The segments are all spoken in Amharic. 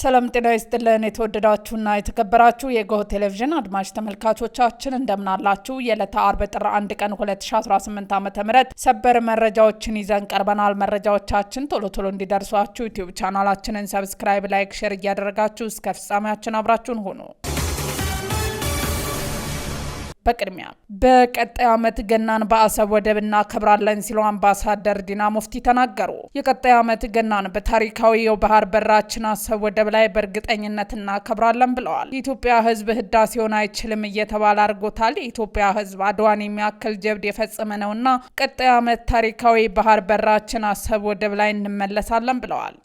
ሰላም ጤና ይስጥልን የተወደዳችሁና የተከበራችሁ የጎህ ቴሌቪዥን አድማጭ ተመልካቾቻችን እንደምናላችሁ የዕለተ አርብ ጥር 1 ቀን 2018 ዓ.ም ሰበር መረጃዎችን ይዘን ቀርበናል። መረጃዎቻችን ቶሎ እንዲደርሷችሁ ዩቲዩብ ቻናላችንን ሰብስክራይብ፣ ላይክ፣ ሼር እያደረጋችሁ እስከ ፍጻሜያችን አብራችሁን ሁኑ። በቅድሚያ በቀጣይ ዓመት ገናን በአሰብ ወደብ እናከብራለን ሲሉ አምባሳደር ዲና ሙፍቲ ተናገሩ። የቀጣይ ዓመት ገናን በታሪካዊ የባህር በራችን አሰብ ወደብ ላይ በእርግጠኝነት እናከብራለን ብለዋል። የኢትዮጵያ ሕዝብ ህዳሴውን አይችልም እየተባለ አድርጎታል። የኢትዮጵያ ሕዝብ አድዋን የሚያክል ጀብድ የፈጸመ ነውና ቀጣይ ዓመት ታሪካዊ ባህር በራችን አሰብ ወደብ ላይ እንመለሳለን ብለዋል።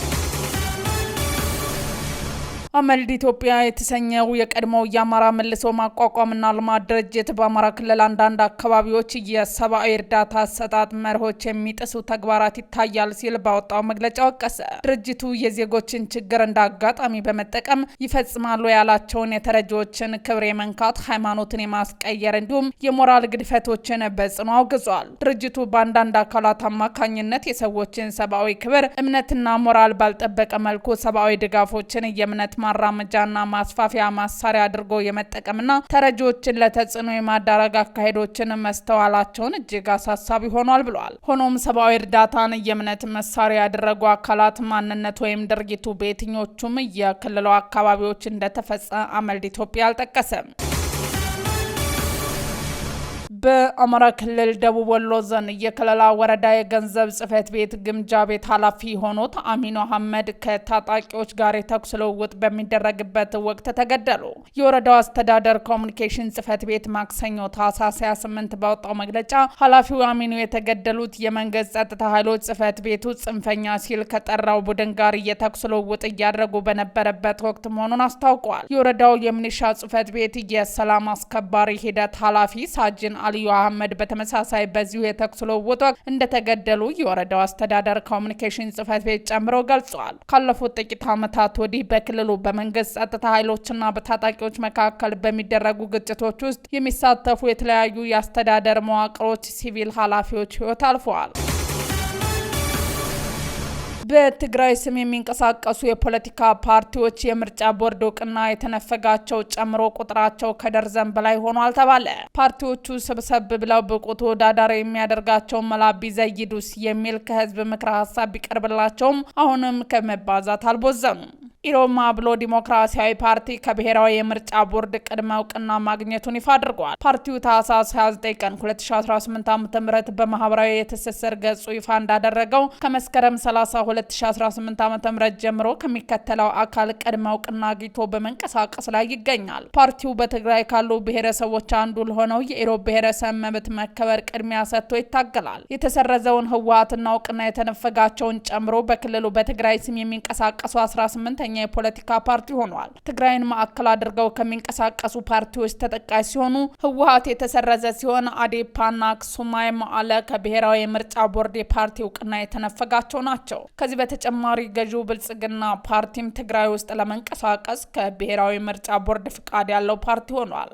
አመልድ ኢትዮጵያ የተሰኘው የቀድሞው የአማራ መልሶ ማቋቋምና ልማት ድርጅት በአማራ ክልል አንዳንድ አካባቢዎች የሰብአዊ እርዳታ አሰጣጥ መርሆች የሚጥሱ ተግባራት ይታያል ሲል ባወጣው መግለጫ ወቀሰ። ድርጅቱ የዜጎችን ችግር እንደ አጋጣሚ በመጠቀም ይፈጽማሉ ያላቸውን የተረጂዎችን ክብር የመንካት፣ ሃይማኖትን የማስቀየር እንዲሁም የሞራል ግድፈቶችን በጽኑ አውግዟል። ድርጅቱ በአንዳንድ አካላት አማካኝነት የሰዎችን ሰብአዊ ክብር፣ እምነትና ሞራል ባልጠበቀ መልኩ ሰብአዊ ድጋፎችን የእምነት ማራመጃና ማስፋፊያ መሳሪያ አድርጎ የመጠቀምና ተረጂዎችን ለተጽዕኖ የማዳረግ አካሄዶችን መስተዋላቸውን እጅግ አሳሳቢ ሆኗል ብለዋል። ሆኖም ሰብአዊ እርዳታን የእምነት መሳሪያ ያደረጉ አካላት ማንነት ወይም ድርጊቱ በየትኞቹም የክልሉ አካባቢዎች እንደተፈጸመ አመልድ ኢትዮጵያ አልጠቀሰም። በአማራ ክልል ደቡብ ወሎ ዞን የከለላ ወረዳ የገንዘብ ጽሕፈት ቤት ግምጃ ቤት ኃላፊ ሆኖት አሚኖ አህመድ ከታጣቂዎች ጋር የተኩስ ልውውጥ በሚደረግበት ወቅት ተገደሉ። የወረዳው አስተዳደር ኮሚኒኬሽን ጽሕፈት ቤት ማክሰኞ ታህሳስ 28 ባወጣው መግለጫ ኃላፊው አሚኖ የተገደሉት የመንግስት ጸጥታ ኃይሎች ጽሕፈት ቤቱ ጽንፈኛ ሲል ከጠራው ቡድን ጋር የተኩስ ልውውጥ እያደረጉ በነበረበት ወቅት መሆኑን አስታውቋል። የወረዳው የሚሊሻ ጽሕፈት ቤት የሰላም አስከባሪ ሂደት ኃላፊ ሳጅን አልዩ አህመድ በተመሳሳይ በዚሁ የተኩስ ልውውጥ እንደተገደሉ የወረዳው አስተዳደር ኮሚኒኬሽን ጽሕፈት ቤት ጨምሮ ገልጸዋል። ካለፉት ጥቂት ዓመታት ወዲህ በክልሉ በመንግስት ጸጥታ ኃይሎችና በታጣቂዎች መካከል በሚደረጉ ግጭቶች ውስጥ የሚሳተፉ የተለያዩ የአስተዳደር መዋቅሮች ሲቪል ኃላፊዎች ሕይወት አልፈዋል። በትግራይ ስም የሚንቀሳቀሱ የፖለቲካ ፓርቲዎች የምርጫ ቦርድ እውቅና የተነፈጋቸው ጨምሮ ቁጥራቸው ከደርዘን በላይ ሆኗል ተባለ። ፓርቲዎቹ ሰብሰብ ብለው ብቁ ተወዳዳሪ የሚያደርጋቸው መላ ቢዘይዱስ የሚል ከህዝብ ምክረ ሀሳብ ቢቀርብላቸውም አሁንም ከመባዛት አልቦዘኑም። ኢሮማ ብሎ ዲሞክራሲያዊ ፓርቲ ከብሔራዊ የምርጫ ቦርድ ቅድመ እውቅና ማግኘቱን ይፋ አድርጓል። ፓርቲው ታህሳስ 29 ቀን 2018 ዓ.ም በማህበራዊ የትስስር ገጹ ይፋ እንዳደረገው ከመስከረም 30 2018 ዓ.ም ጀምሮ ከሚከተለው አካል ቅድመ እውቅና አግኝቶ በመንቀሳቀስ ላይ ይገኛል። ፓርቲው በትግራይ ካሉ ብሔረሰቦች አንዱ ለሆነው የኢሮብ ብሔረሰብ መብት መከበር ቅድሚያ ሰጥቶ ይታገላል። የተሰረዘውን ህወሓትና እውቅና የተነፈጋቸውን ጨምሮ በክልሉ በትግራይ ስም የሚንቀሳቀሱ 18ኛ የፖለቲካ ፓርቲ ሆኗል። ትግራይን ማዕከል አድርገው ከሚንቀሳቀሱ ፓርቲዎች ተጠቃሽ ሲሆኑ ህወሓት የተሰረዘ ሲሆን አዴፓና አክሱማይ መዓለ ከብሔራዊ የምርጫ ቦርድ የፓርቲ እውቅና የተነፈጋቸው ናቸው። ከዚህ በተጨማሪ ገዢው ብልጽግና ፓርቲም ትግራይ ውስጥ ለመንቀሳቀስ ከብሔራዊ ምርጫ ቦርድ ፍቃድ ያለው ፓርቲ ሆኗል።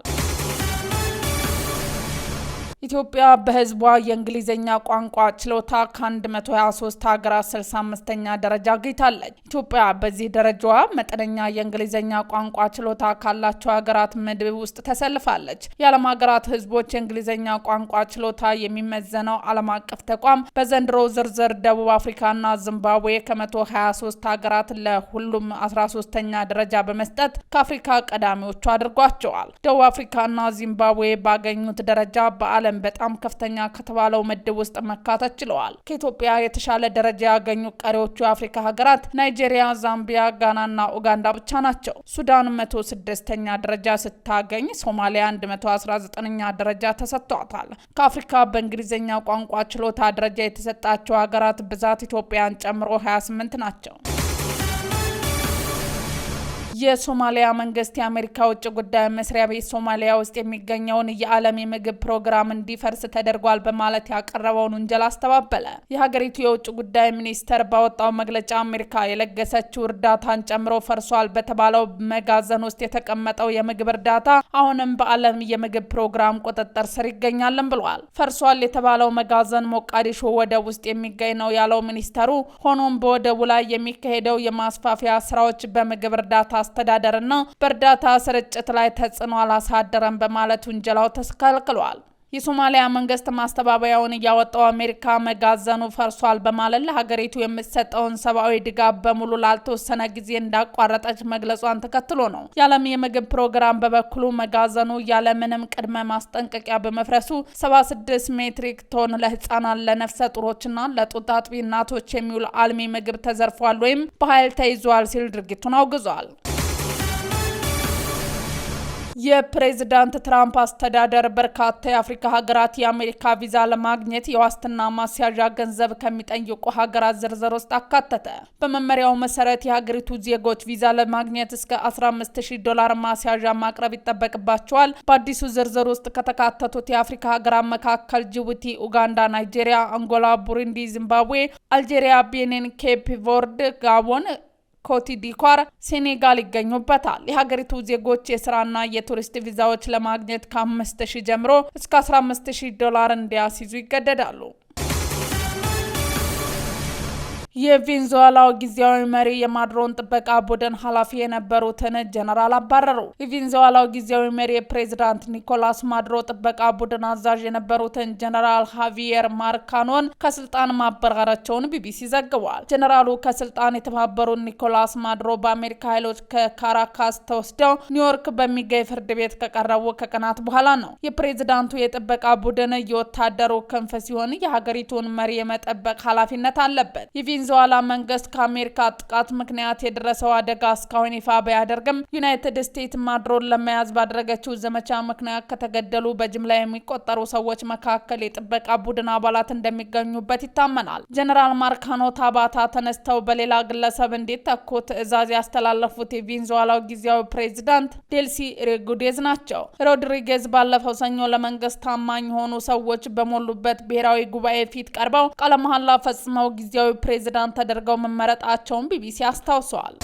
ኢትዮጵያ በህዝቧ የእንግሊዝኛ ቋንቋ ችሎታ ከ123 ሀገራት 65ኛ ደረጃ አግኝታለች። ኢትዮጵያ በዚህ ደረጃዋ መጠነኛ የእንግሊዝኛ ቋንቋ ችሎታ ካላቸው ሀገራት ምድብ ውስጥ ተሰልፋለች። የዓለም ሀገራት ህዝቦች የእንግሊዝኛ ቋንቋ ችሎታ የሚመዘነው ዓለም አቀፍ ተቋም በዘንድሮ ዝርዝር ደቡብ አፍሪካና ዚምባብዌ ከ123 ሀገራት ለሁሉም 13ኛ ደረጃ በመስጠት ከአፍሪካ ቀዳሚዎቹ አድርጓቸዋል። ደቡብ አፍሪካና ዚምባብዌ ባገኙት ደረጃ በዓለም በጣም ከፍተኛ ከተባለው ምድብ ውስጥ መካተት ችለዋል። ከኢትዮጵያ የተሻለ ደረጃ ያገኙ ቀሪዎቹ የአፍሪካ ሀገራት ናይጄሪያ፣ ዛምቢያ፣ ጋናና ኡጋንዳ ብቻ ናቸው። ሱዳን 106ኛ ደረጃ ስታገኝ ሶማሊያ 119ኛ ደረጃ ተሰጥቷታል። ከአፍሪካ በእንግሊዝኛ ቋንቋ ችሎታ ደረጃ የተሰጣቸው ሀገራት ብዛት ኢትዮጵያን ጨምሮ 28 ናቸው። የሶማሊያ መንግስት የአሜሪካ ውጭ ጉዳይ መስሪያ ቤት ሶማሊያ ውስጥ የሚገኘውን የዓለም የምግብ ፕሮግራም እንዲፈርስ ተደርጓል በማለት ያቀረበውን ውንጀላ አስተባበለ። የሀገሪቱ የውጭ ጉዳይ ሚኒስተር ባወጣው መግለጫ አሜሪካ የለገሰችው እርዳታን ጨምሮ ፈርሷል በተባለው መጋዘን ውስጥ የተቀመጠው የምግብ እርዳታ አሁንም በዓለም የምግብ ፕሮግራም ቁጥጥር ስር ይገኛልን ብሏል። ፈርሷል የተባለው መጋዘን ሞቃዲሾ ወደብ ውስጥ የሚገኝ ነው ያለው ሚኒስተሩ፣ ሆኖም በወደቡ ላይ የሚካሄደው የማስፋፊያ ስራዎች በምግብ እርዳታ አስተዳደርና በእርዳታ ስርጭት ላይ ተጽዕኖ አላሳደረም በማለት ውንጀላው ተከልክሏል። የሶማሊያ መንግስት ማስተባበያውን ያወጣው አሜሪካ መጋዘኑ ፈርሷል በማለት ለሀገሪቱ የምትሰጠውን ሰብአዊ ድጋፍ በሙሉ ላልተወሰነ ጊዜ እንዳቋረጠች መግለጿን ተከትሎ ነው። የዓለም የምግብ ፕሮግራም በበኩሉ መጋዘኑ ያለምንም ቅድመ ማስጠንቀቂያ በመፍረሱ 76 ሜትሪክ ቶን ለህፃናት፣ ለነፍሰ ጡሮችና ለጡት አጥቢ እናቶች የሚውል አልሚ ምግብ ተዘርፏል ወይም በኃይል ተይዟል ሲል ድርጊቱን አውግዟል። የፕሬዝዳንት ትራምፕ አስተዳደር በርካታ የአፍሪካ ሀገራት የአሜሪካ ቪዛ ለማግኘት የዋስትና ማስያዣ ገንዘብ ከሚጠይቁ ሀገራት ዝርዝር ውስጥ አካተተ። በመመሪያው መሰረት የሀገሪቱ ዜጎች ቪዛ ለማግኘት እስከ $15,000 ማስያዣ ማቅረብ ይጠበቅባቸዋል። በአዲሱ ዝርዝር ውስጥ ከተካተቱት የአፍሪካ ሀገራት መካከል ጅቡቲ፣ ኡጋንዳ፣ ናይጄሪያ፣ አንጎላ፣ ቡሩንዲ፣ ዚምባብዌ፣ አልጄሪያ፣ ቤኒን፣ ኬፕ ቨርድ፣ ጋቦን፣ ኮትዲቯር፣ ሴኔጋል ይገኙበታል። የሀገሪቱ ዜጎች የስራና የቱሪስት ቪዛዎች ለማግኘት ከ5,000 ጀምሮ እስከ $15,000 እንዲያስይዙ ይገደዳሉ። የቬንዙዌላው ጊዜያዊ መሪ የማድሮን ጥበቃ ቡድን ኃላፊ የነበሩትን ጀነራል አባረሩ። የቬንዙዌላው ጊዜያዊ መሪ የፕሬዝዳንት ኒኮላስ ማድሮ ጥበቃ ቡድን አዛዥ የነበሩትን ጀነራል ሃቪየር ማርካኖን ከስልጣን ማባረራቸውን ቢቢሲ ዘግቧል። ጀነራሉ ከስልጣን የተባበሩት ኒኮላስ ማድሮ በአሜሪካ ኃይሎች ከካራካስ ተወስደው ኒውዮርክ በሚገኝ ፍርድ ቤት ከቀረቡ ከቀናት በኋላ ነው። የፕሬዝዳንቱ የጥበቃ ቡድን የወታደሩ ክንፍ ሲሆን የሀገሪቱን መሪ የመጠበቅ ኃላፊነት አለበት። የቬንዙዌላ መንግስት ከአሜሪካ ጥቃት ምክንያት የደረሰው አደጋ እስካሁን ይፋ ባያደርግም ዩናይትድ ስቴትስ ማድሮን ለመያዝ ባደረገችው ዘመቻ ምክንያት ከተገደሉ በጅምላ የሚቆጠሩ ሰዎች መካከል የጥበቃ ቡድን አባላት እንደሚገኙበት ይታመናል። ጀነራል ማርካኖ ታባታ ተነስተው በሌላ ግለሰብ እንዲተኩ ትዕዛዝ ያስተላለፉት የቬንዙዌላው ጊዜያዊ ፕሬዝዳንት ዴልሲ ሮድሪጌዝ ናቸው። ሮድሪጌዝ ባለፈው ሰኞ ለመንግስት ታማኝ የሆኑ ሰዎች በሞሉበት ብሔራዊ ጉባኤ ፊት ቀርበው ቃለ መሐላ ፈጽመው ጊዜያዊ ፕሬዝዳንት ተደርገው መመረጣቸውን ቢቢሲ አስታውሷል።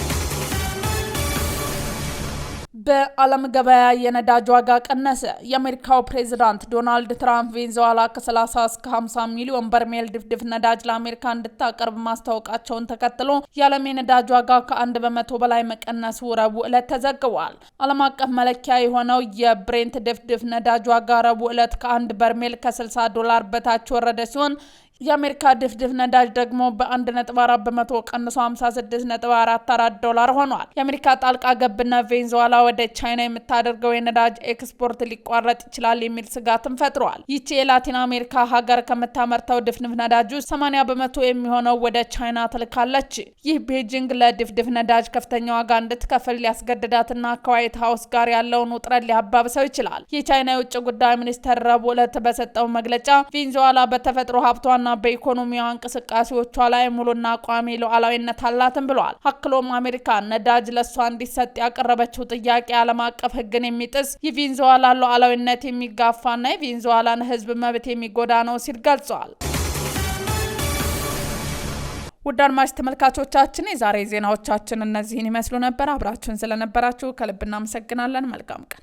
በዓለም ገበያ የነዳጅ ዋጋ ቀነሰ። የአሜሪካው ፕሬዝዳንት ዶናልድ ትራምፕ ቬንዙዌላ ከ30 እስከ 50 ሚሊዮን በርሜል ድፍድፍ ነዳጅ ለአሜሪካ እንድታቀርብ ማስታወቃቸውን ተከትሎ የዓለም የነዳጅ ዋጋ ከ1 በመቶ በላይ መቀነሱ ረቡዕ ዕለት ተዘግቧል። ዓለም አቀፍ መለኪያ የሆነው የብሬንት ድፍድፍ ነዳጅ ዋጋ ረቡዕ ዕለት ከ1 በርሜል ከ$60 በታች ወረደ ሲሆን የአሜሪካ ድፍድፍ ነዳጅ ደግሞ በ1.4 በመቶ ቀንሶ $56.44 ሆኗል። የአሜሪካ ጣልቃ ገብነት ቬንዙዌላ ወደ ቻይና የምታደርገው የነዳጅ ኤክስፖርት ሊቋረጥ ይችላል የሚል ስጋትን ፈጥሯል። ይቺ የላቲን አሜሪካ ሀገር ከምታመርተው ድፍድፍ ነዳጅ 80 በመቶ የሚሆነው ወደ ቻይና ትልካለች። ይህ ቤጂንግ ለድፍድፍ ነዳጅ ከፍተኛ ዋጋ እንድትከፍል ሊያስገድዳትና ከዋይት ሀውስ ጋር ያለውን ውጥረት ሊያባብሰው ይችላል። የቻይና የውጭ ጉዳይ ሚኒስትር ረቡዕ ዕለት በሰጠው መግለጫ ቬንዙዌላ በተፈጥሮ ሀብቷና በኢኮኖሚዋ እንቅስቃሴዎቿ ላይ ሙሉና ቋሚ ሉዓላዊነት አላትም ብለዋል። አክሎም አሜሪካ ነዳጅ ለሷ እንዲሰጥ ያቀረበችው ጥያቄ ዓለም አቀፍ ሕግን የሚጥስ የቬንዙዌላ ሉዓላዊነት የሚጋፋና የቬንዙዌላን ሕዝብ መብት የሚጎዳ ነው ሲል ገልጿል። ውድ አድማጭ ተመልካቾቻችን የዛሬ ዜናዎቻችን እነዚህን ይመስሉ ነበር። አብራችሁን ስለነበራችሁ ከልብ እናመሰግናለን። መልካም ቀን።